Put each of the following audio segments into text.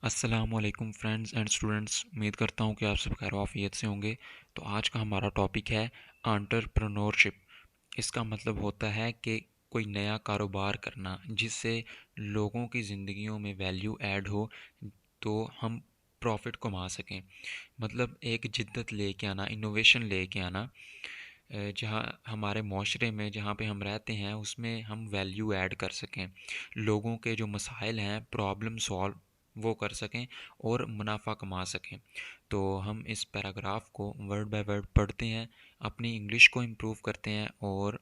अस्सलामुअलैकुम friends and students. उम्मीद करता हूँ कि आप सब खैर आफियत से होंगे। तो आज का हमारा टॉपिक है एंटरप्रेन्योरशिप। इसका मतलब होता है कि कोई नया कारोबार करना जिससे लोगों की ज़िंदगियों में वैल्यू ऐड हो, तो हम प्रॉफिट कमा सकें। मतलब एक जिद्दत लेके आना, इनोवेशन लेके आना, जहाँ हमारे माशरे में जहाँ पे हम रहते हैं उसमें हम वैल्यू ऐड कर सकें, लोगों के जो मसाइल हैं प्रॉब्लम सॉल्व वो कर सकें और मुनाफा कमा सकें। तो हम इस पैराग्राफ को वर्ड बाय वर्ड पढ़ते हैं, अपनी इंग्लिश को इम्प्रूव करते हैं और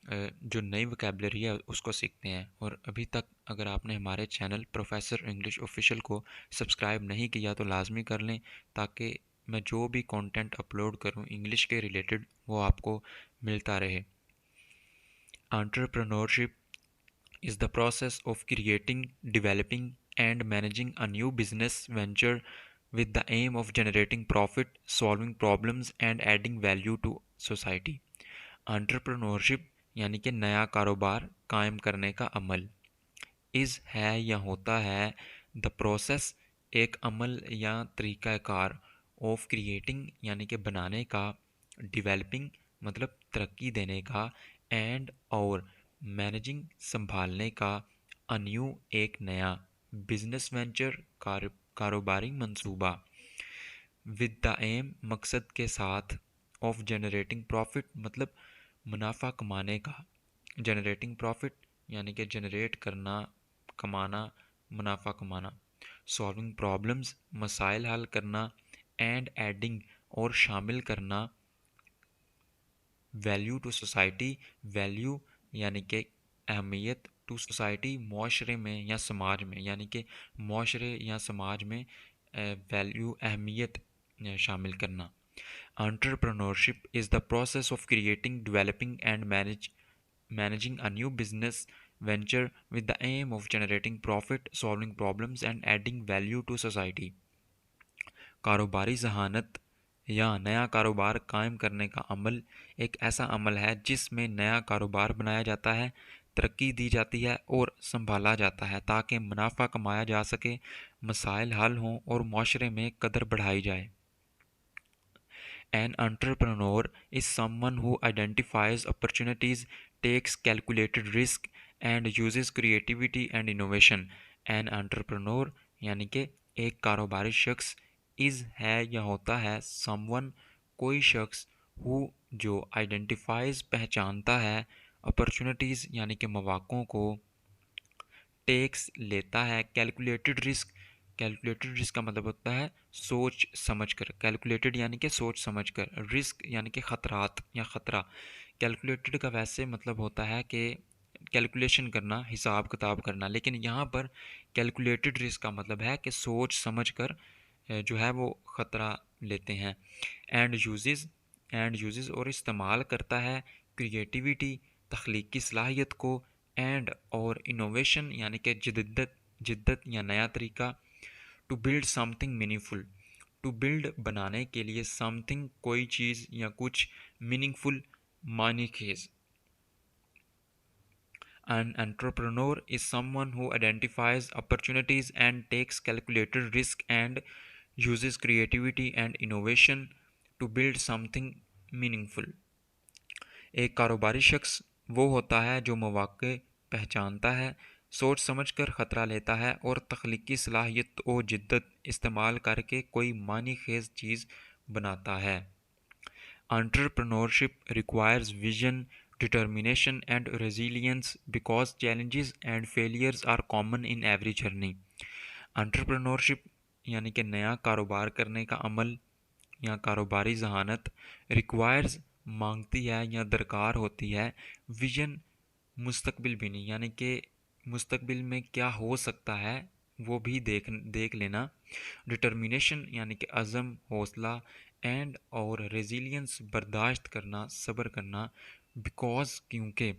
जो नई वोकेबलरी है उसको सीखते हैं। और अभी तक अगर आपने हमारे चैनल प्रोफेसर इंग्लिश ऑफिशियल को सब्सक्राइब नहीं किया तो लाजमी कर लें, ताकि मैं जो भी कंटेंट अपलोड करूं इंग्लिश के रिलेटेड वो आपको मिलता रहे। Entrepreneurship is the process of creating, developing, and managing a new business venture with the aim of generating profit, solving problems, and adding value to society. Entrepreneurship यानी कि नया कारोबार कायम करने का अमल। इज़ है या होता है, द प्रोसेस एक अमल या तरीक़ाकार, ऑफ क्रिएटिंग यानी कि बनाने का, डिवेलपिंग मतलब तरक्की देने का, एंड और मैनेजिंग संभालने का, अ न्यू एक नया, बिजनेस वेंचर कारोबारी मंसूबा, विद द एम मकसद के साथ, ऑफ जनरेटिंग प्रॉफिट मतलब मुनाफा कमाने का, जनरेटिंग प्रॉफिट यानी कि जनरेट करना, कमाना, मुनाफा कमाना, सॉल्विंग प्रॉब्लम्स मसाइल हल करना, एंड एडिंग और शामिल करना, वैल्यू टू सोसाइटी वैल्यू यानी कि अहमियत, टू सोसाइटी माशरे में या समाज में, यानी कि माशरे या समाज में वैल्यू अहमियत शामिल करना। Entrepreneurship is the process of creating, developing and managing a new business venture with the aim of generating profit, solving problems and adding value to society. कारोबारी जहानत या नया कारोबार कायम करने का अमल एक ऐसा अमल है जिसमें नया कारोबार बनाया जाता है, तरक्की दी जाती है और संभाला जाता है ताकि मुनाफा कमाया जा सके, मसाइल हल हों और माशरे में कदर बढ़ाई जाए। An entrepreneur is someone who identifies opportunities, takes calculated risk, and uses creativity and innovation. An entrepreneur यानी कि एक कारोबारी शख्स, इज़ है या होता है, someone कोई शख्स, who जो आइडेंटिफाइज पहचानता है, अपॉर्चुनिटीज़ यानी कि मौक़ों को, टेक्स लेता है, कैलकुलेटेड रिस्क, कैलकुलेटेड रिस्क का मतलब होता है सोच समझ कर, कैलकुलेटेड यानी कि सोच समझ कर, रिस्क यानी कि ख़तरात या ख़तरा। कैलकुलेटेड का वैसे मतलब होता है कि कैलकुलेशन करना, हिसाब किताब करना, लेकिन यहाँ पर कैलकुलेटेड रिस्क का मतलब है कि सोच समझ कर जो है वो ख़तरा लेते हैं। एंड यूजेस और इस्तेमाल करता है, क्रिएटिविटी तख्लीकी सलाहियत को, एंड और इनोवेशन यानी कि जद्दत जिद्दत या नया तरीका, to build something meaningful, to build बनाने के लिए, समथिंग कोई चीज़ या कुछ, मीनिंगफुल मानी खेज। An entrepreneur is someone who identifies opportunities and takes calculated risk and uses creativity and innovation to build something meaningful. एक कारोबारी शख्स वो होता है जो मौक़े पहचानता है, सोच समझकर ख़तरा लेता है और तख्लीकी सलाहियत और जिद्दत इस्तेमाल करके कोई मानी खेज चीज़ बनाता है। Entrepreneurship requires vision, determination, and resilience because challenges and failures are common in every journey. Entrepreneurship यानी कि नया कारोबार करने का अमल या कारोबारी जहानत, रिक्वायर्स मांगती है या दरकार होती है, विजन मुस्तकबिल बीनी यानी कि मुस्तकबिल में क्या हो सकता है वो भी देख लेना, डिटर्मिनेशन यानी कि अज़म हौसला, एंड और रेजिलियंस बर्दाश्त करना, सब्र करना, बिकॉज क्योंकि,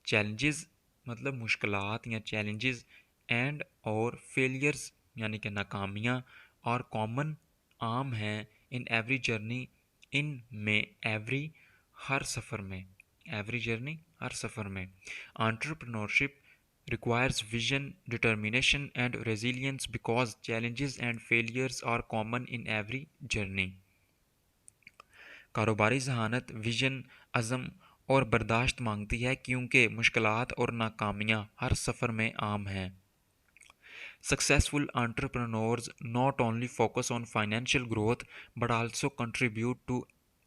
चैलेंजेस मतलब मुश्किलात या चैलेंजेस, एंड और फेलियर्स यानी कि नाकामियाँ, और कॉमन आम हैं, इन एवरी जर्नी इन में एवरी हर सफ़र में, एवरी जर्नी हर सफ़र में। Entrepreneurship requires vision, determination, and resilience because challenges and failures are common in every journey. कारोबारी जहानत विजन, अज़म और बर्दाश्त मांगती है क्योंकि मुश्किलात और नाकामियाँ हर सफ़र में आम हैं। Successful entrepreneurs not only focus on financial growth but also contribute to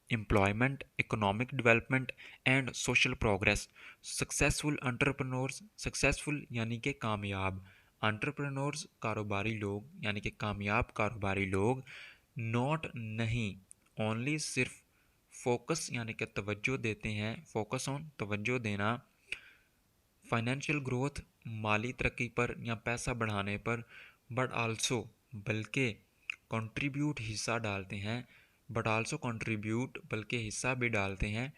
employment, economic development and social progress. Successful यानी कि कामयाब, entrepreneurs कारोबारी लोग यानी कि कामयाब कारोबारी लोग, not नहीं, only सिर्फ फोकस यानी कि तवज्जो देते हैं, फोकस ऑन तवज्जो देना, फाइनेंशियल ग्रोथ माली तरक्की पर या पैसा बढ़ाने पर, बट आल्सो बल्कि कंट्रीब्यूट हिस्सा डालते हैं, बट आल्सो कंट्रीब्यूट बल्कि हिस्सा भी डालते हैं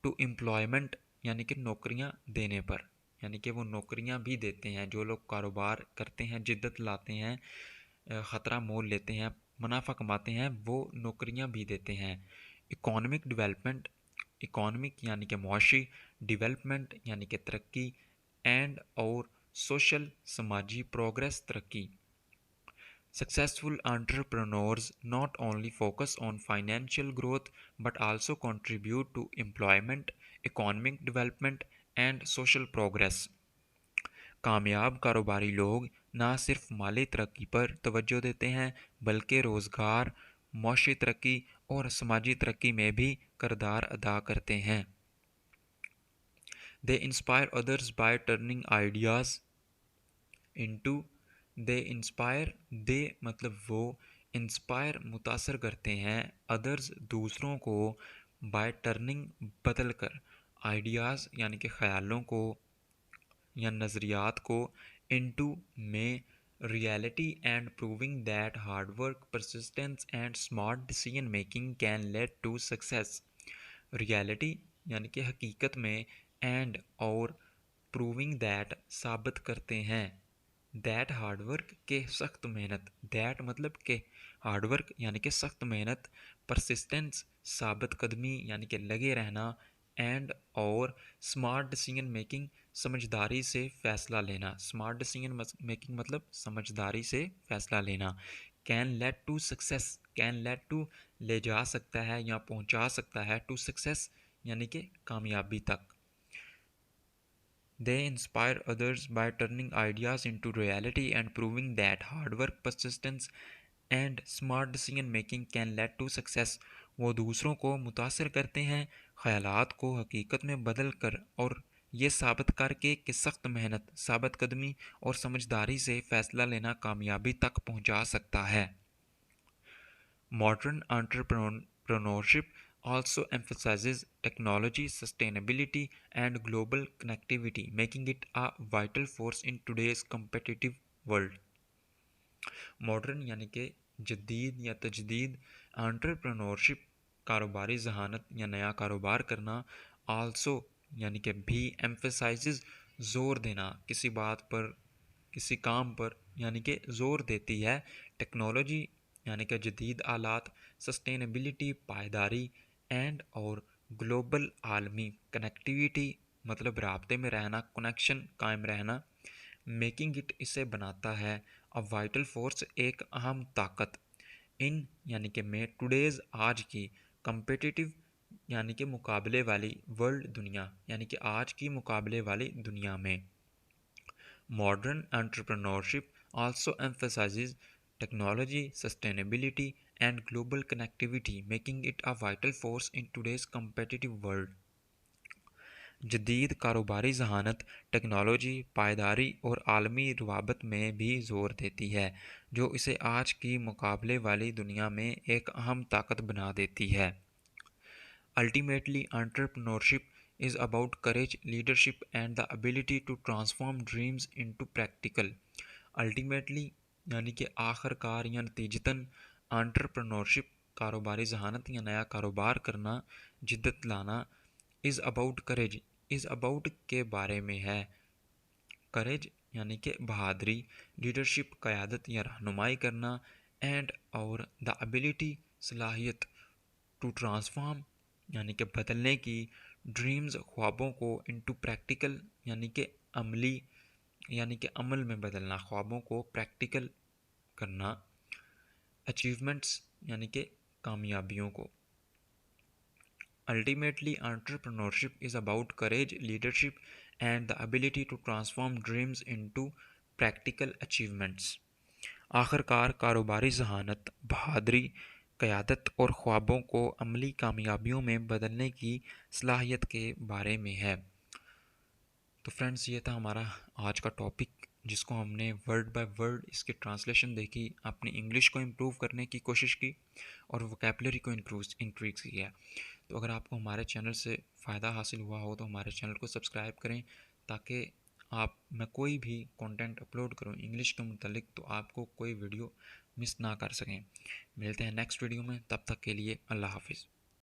टू एम्प्लॉयमेंट यानी कि नौकरियां देने पर, यानी कि वो नौकरियां भी देते हैं। जो लोग कारोबार करते हैं, जिद्दत लाते हैं, ख़तरा मोल लेते हैं, मुनाफा कमाते हैं, वो नौकरियां भी देते हैं। इकोनॉमिक डेवलपमेंट, इकोनॉमिक यानी कि मुआशी, डेवलपमेंट यानी कि तरक्की, एंड और सोशल समाजी प्रोग्रेस तरक्की। Successful entrepreneurs not only focus on financial growth but also contribute to employment, economic development and social progress. कामयाब कारोबारी लोग न सिर्फ माली तरक्की पर तवज्जो देते हैं बल्कि रोज़गार, मौशी तरक्की और समाजी तरक्की में भी किरदार अदा करते हैं। They inspire others by turning ideas into, they inspire, they मतलब वो, इंस्पायर मुतासर करते हैं, अदर्स दूसरों को, बाय टर्निंग बदल कर, आइडियाज़ यानी कि ख्यालों को या नज़रियात को, इनटू में, reality and proving that hard work, persistence and smart decision making can lead to success. Reality यानी कि हकीकत में, एंड और प्रूविंग दैट साबित करते हैं, दैट हार्डवर्क के सख्त मेहनत, दैट मतलब के, हार्डवर्क यानी कि सख्त मेहनत, परसिस्टेंस साबित कदमी यानी कि लगे रहना, एंड और स्मार्ट डिसीजन मेकिंग समझदारी से फ़ैसला लेना, स्मार्ट डिसीजन मेकिंग मतलब समझदारी से फ़ैसला लेना, can lead to success, can lead to ले जा सकता है या पहुंचा सकता है, टू सक्सेस यानी कि कामयाबी तक। They inspire others by turning ideas into reality and proving that hard work, persistence and smart decision making can lead to success। वो दूसरों को मुतासर करते हैं, ख़यालात को हकीकत में बदल कर, और ये साबित करके कि सख्त मेहनत, साबित कदमी और समझदारी से फ़ैसला लेना कामयाबी तक पहुंचा सकता है। Modern entrepreneurship also emphasizes technology, sustainability, and global connectivity, making it a vital force in today's competitive world. Modern यानी कि जदीद या तजदीद, एंटरप्रेन्योरशिप कारोबारी जहानत या नया कारोबार करना, आल्सो यानी कि भी, एम्फेसाइजेस ज़ोर देना, किसी बात पर, किसी काम पर यानी कि ज़ोर देती है, टेक्नोलॉजी यानी कि जदीद आलात, सस्टेनेबिलिटी पायदारी, एंड और ग्लोबल आलमी कनेक्टिविटी मतलब राब्ते में रहना, कनेक्शन कायम रहना, मेकिंग इट इसे बनाता है, अ वाइटल फोर्स एक अहम ताकत, इन यानी कि में, टुडेज़ आज की, कंपिटिटिव यानी कि मुकाबले वाली, वर्ल्ड दुनिया यानी कि आज की मुकाबले वाली दुनिया में। Modern entrepreneurship also emphasizes technology, sustainability and global connectivity, making it a vital force in today's competitive world। जदीद कारोबारी जहानत टेक्नोलॉजी, पायदारी और आलमी रवाबत में भी ज़ोर देती है, जो इसे आज की मुकाबले वाली दुनिया में एक अहम ताकत बना देती है। Ultimately entrepreneurship is about courage, leadership and the ability to transform dreams into practical। Ultimately यानी कि आखिरकार या नतीजतन, एंटरप्रेन्योरशिप कारोबारी जहानत या नया कारोबार करना, जिद्दत लाना, is about courage, is about के बारे में है, करेज यानी कि बहादुरी, लीडरशिप क़यादत या रहनुमाई करना, एंड और द एबिलिटी सलाहियत, टू ट्रांसफॉर्म यानी कि बदलने की, ड्रीम्स ख्वाबों को, इनटू प्रैक्टिकल यानी कि अमली यानी कि अमल में बदलना, ख्वाबों को प्रैक्टिकल करना, अचीवमेंट्स यानी कि कामयाबियों को। Ultimately entrepreneurship is about courage, leadership and the ability to transform dreams into practical achievements. आखिरकार कारोबारी जहानत, बहादुरी, क़यादत और ख्वाबों को अमली कामयाबियों में बदलने की सलाहियत के बारे में है। तो फ्रेंड्स, ये था हमारा आज का टॉपिक, जिसको हमने वर्ड बाय वर्ड इसकी ट्रांसलेशन देखी, अपनी इंग्लिश को इम्प्रूव करने की कोशिश की और वोकेबलरी को इंक्रीज किया। तो अगर आपको हमारे चैनल से फ़ायदा हासिल हुआ हो तो हमारे चैनल को सब्सक्राइब करें, ताकि आप मैं कोई भी कंटेंट अपलोड करूं इंग्लिश के मुतालिक तो आपको कोई वीडियो मिस ना कर सकें। मिलते हैं नेक्स्ट वीडियो में, तब तक के लिए अल्लाह हाफिज़।